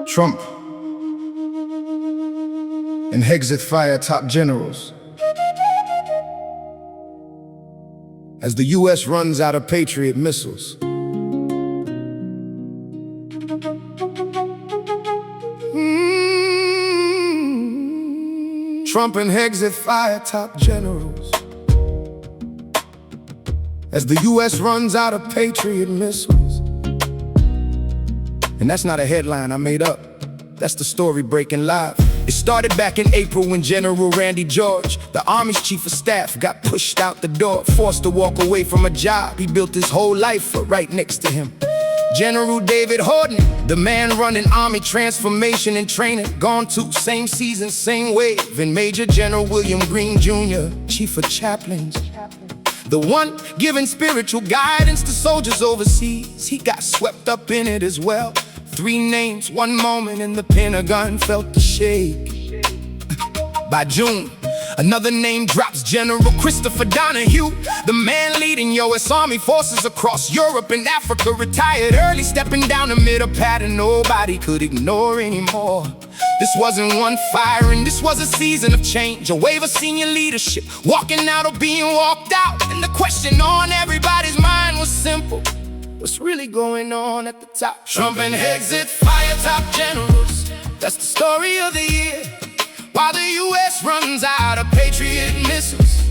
Trump and Hegseth FIRE Top Generals. As the US runs out of Patriot missiles. Trump and Hegseth FIRE Top Generals. As the US runs out of Patriot missiles. And that's not a headline I made up. That's the story breaking live. It started back in April when General Randy George, the Army's chief of staff, got pushed out the door, forced to walk away from a job he built his whole life for right next to him. General David Hodne, the man running Army transformation and training, gone too, same season, same wave. And Major General William Green Jr., chief of Chaplains, the one giving spiritual guidance to soldiers overseas, he got swept up in it as well. 3 names, 1 moment, and the Pentagon felt the shake. By June, another name drops, General Christopher Donahue, the man leading US Army forces across Europe and Africa, retired early, stepping down amid a pattern nobody could ignore anymore. This wasn't one firing, this was a season of change, a wave of senior leadership, walking out or being walked out. And the question on everybody's mind was simple: what's really going on at the top? Trump and Hegseth FIRE Top Generals. That's the story of the year. While the US runs out of Patriot missiles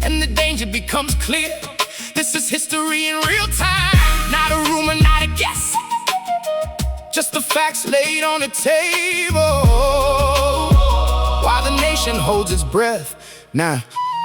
and the danger becomes clear, this is history in real time. Not a rumor, not a guess, just the facts laid on the table while the nation holds its breath.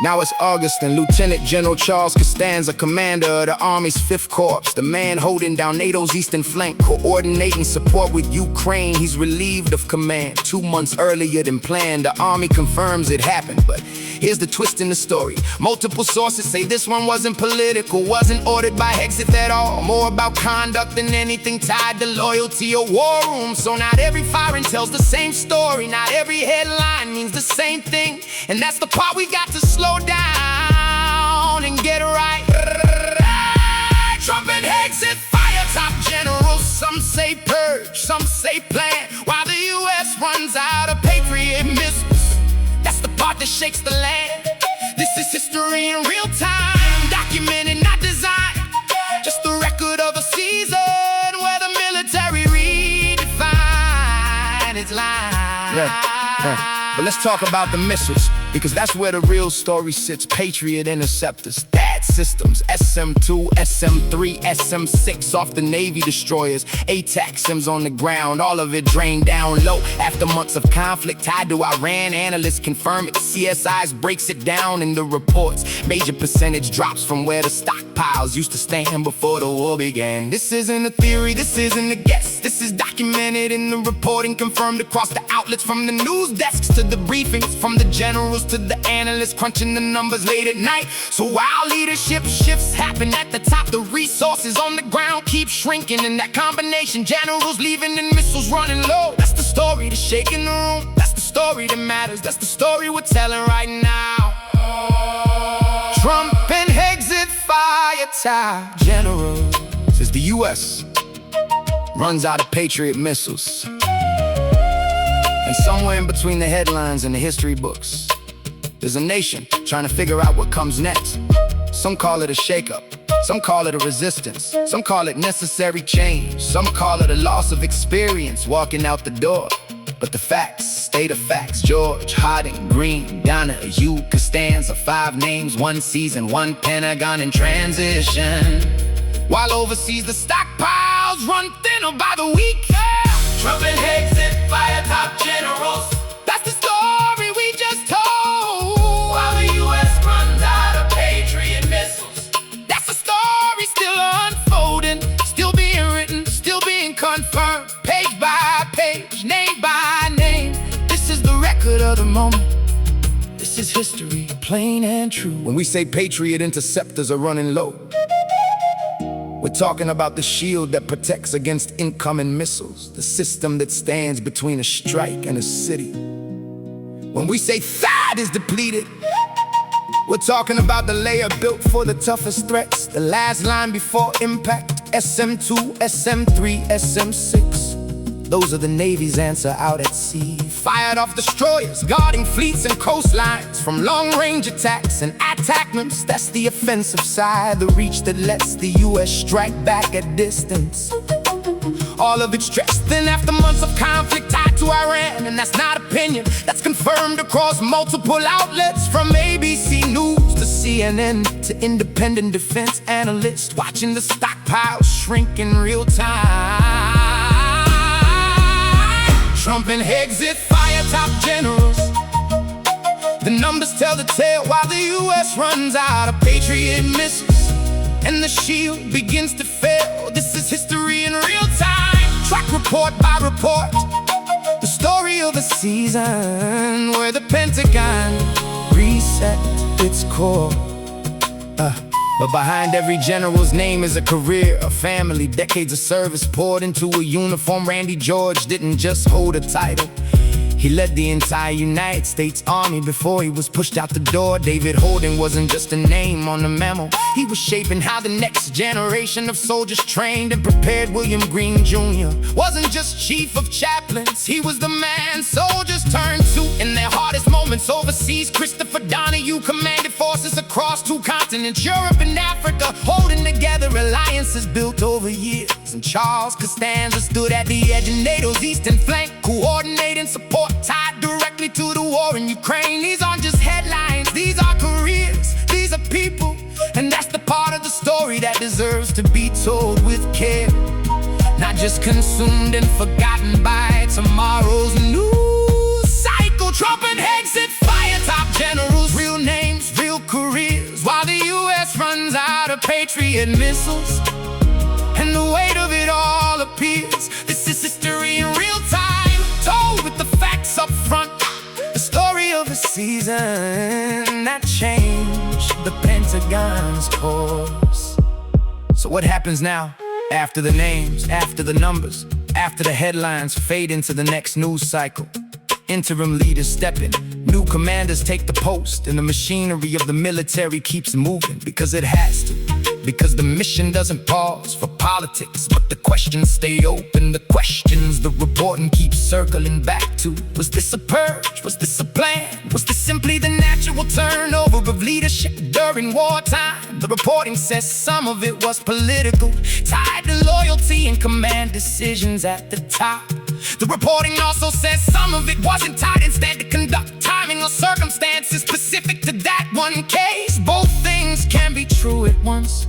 Now it's August and Lieutenant General Charles Costanza, commander of the Army's 5th Corps, the man holding down NATO's eastern flank, coordinating support with Ukraine, he's relieved of command 2 months earlier than planned. The Army confirms it happened, but here's the twist in the story. Multiple sources say this one wasn't political, wasn't ordered by Hegseth at all, more about conduct than anything tied to loyalty or war room. So not every firing tells the same story, not every headline means the same thing, and that's the part we got to slow down and get right. Trump and Hegseth FIRE Top Generals. Some say purge, some say plan, while the US runs out of Patriot missiles. That's the part that shakes the land. This is history in real time, documented, not designed, just the record of a season where the military redefined its line. Right. But let's talk about the missiles, because that's where the real story sits. Patriot interceptors, THAAD systems, SM-2, SM-3, SM-6 off the Navy destroyers, ATACMS on the ground, all of it drained down low. After months of conflict tied to Iran, analysts confirm it. CSIs breaks it down in the reports. Major percentage drops from where the stockpiles used to stand before the war began. This isn't a theory, this isn't a guess. This is documented in the reporting, confirmed across the outlets, from the news desks to the briefings, from the generals to the analysts, crunching the numbers late at night. So while leadership shifts happen at the top, the resources on the ground keep shrinking. And that combination, generals leaving and missiles running low, that's the story that's shaking the room. That's the story that matters. That's the story we're telling right now. Trump and Hegseth FIRE Top Generals. As the US runs out of Patriot missiles, and somewhere in between the headlines and the history books, there's a nation trying to figure out what comes next. Some call it a shakeup, some call it a resistance, some call it necessary change, some call it a loss of experience walking out the door. But the facts stay the facts. George, Hodne, Green, Donahue, Costanza, 5 names, 1 season, 1 Pentagon in transition. While overseas the stockpiles run thinner by the week. Trump and Hegseth FIRE Top Generals. That's the story we just told. While the US runs out of Patriot missiles. That's the story still unfolding, still being written, still being confirmed, page by page, name by name. This is the record of the moment. This is history, plain and true. When we say Patriot interceptors are running low, we're talking about the shield that protects against incoming missiles, the system that stands between a strike and a city. When we say THAAD is depleted, we're talking about the layer built for the toughest threats, the last line before impact, SM-2, SM-3, SM-6. Those are the Navy's answer out at sea. Fired off destroyers, guarding fleets and coastlines from long-range attacks and ATACMS. That's the offensive side, the reach that lets the US strike back at distance. All of it's dressed in after months of conflict tied to Iran. And that's not opinion, that's confirmed across multiple outlets. From ABC News to CNN to independent defense analysts, watching the stockpiles shrink in real time. Trump and Hegseth FIRE Top Generals. The numbers tell the tale while the US runs out of Patriot missiles and the shield begins to fail. This is history in real time, track report by report. The story of a season where the Pentagon reset its core. But behind every general's name is a career, a family, decades of service poured into a uniform. Randy George didn't just hold a title, he led the entire United States Army before he was pushed out the door. David Hodne wasn't just a name on the memo, he was shaping how the next generation of soldiers trained and prepared. William Green Jr. wasn't just chief of chaplains, he was the man soldiers turned to in their hardest moments overseas. Christopher Donahue commanded forces across 2 continents, Europe and Africa, holding together alliances built over years. And Charles Costanza stood at the edge of NATO's eastern flank, coordinating support tied directly to the war in Ukraine. These aren't just headlines, these are careers, these are people. And that's the part of the story that deserves to be told with care, not just consumed and forgotten by tomorrow's news cycle. Trump and Hegseth FIRE Top Generals, real names, real careers, while the US runs out of Patriot missiles and the weight of it all appears. This is history in real time, told with the facts up front. The story of a season that changed the Pentagon's course. So what happens now? After the names, after the numbers, after the headlines fade into the next news cycle, interim leaders step in, new commanders take the post, and the machinery of the military keeps moving because it has to. Because the mission doesn't pause for politics, but the questions stay open. The questions the reporting keeps circling back to. Was this a purge? Was this a plan? Was this simply the natural turnover of leadership during wartime? The reporting says some of it was political, tied to loyalty and command decisions at the top. The reporting also says some of it wasn't tied instead to conduct, timing, or circumstances specific to that one case. Both things can be true at once,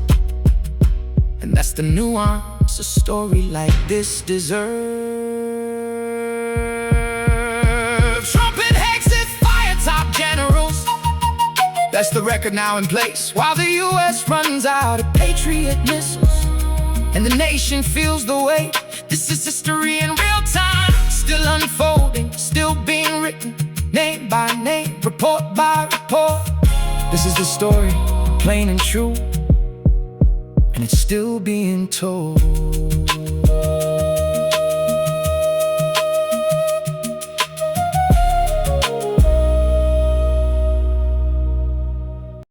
and that's the nuance a story like this deserves. Trump and Hegseth FIRE Top Generals. That's the record now in place, while the US runs out of Patriot missiles and the nation feels the weight. This is history in real time, still unfolding, still being written, name by name, report by report. This is the story, plain and true, and it's still being told.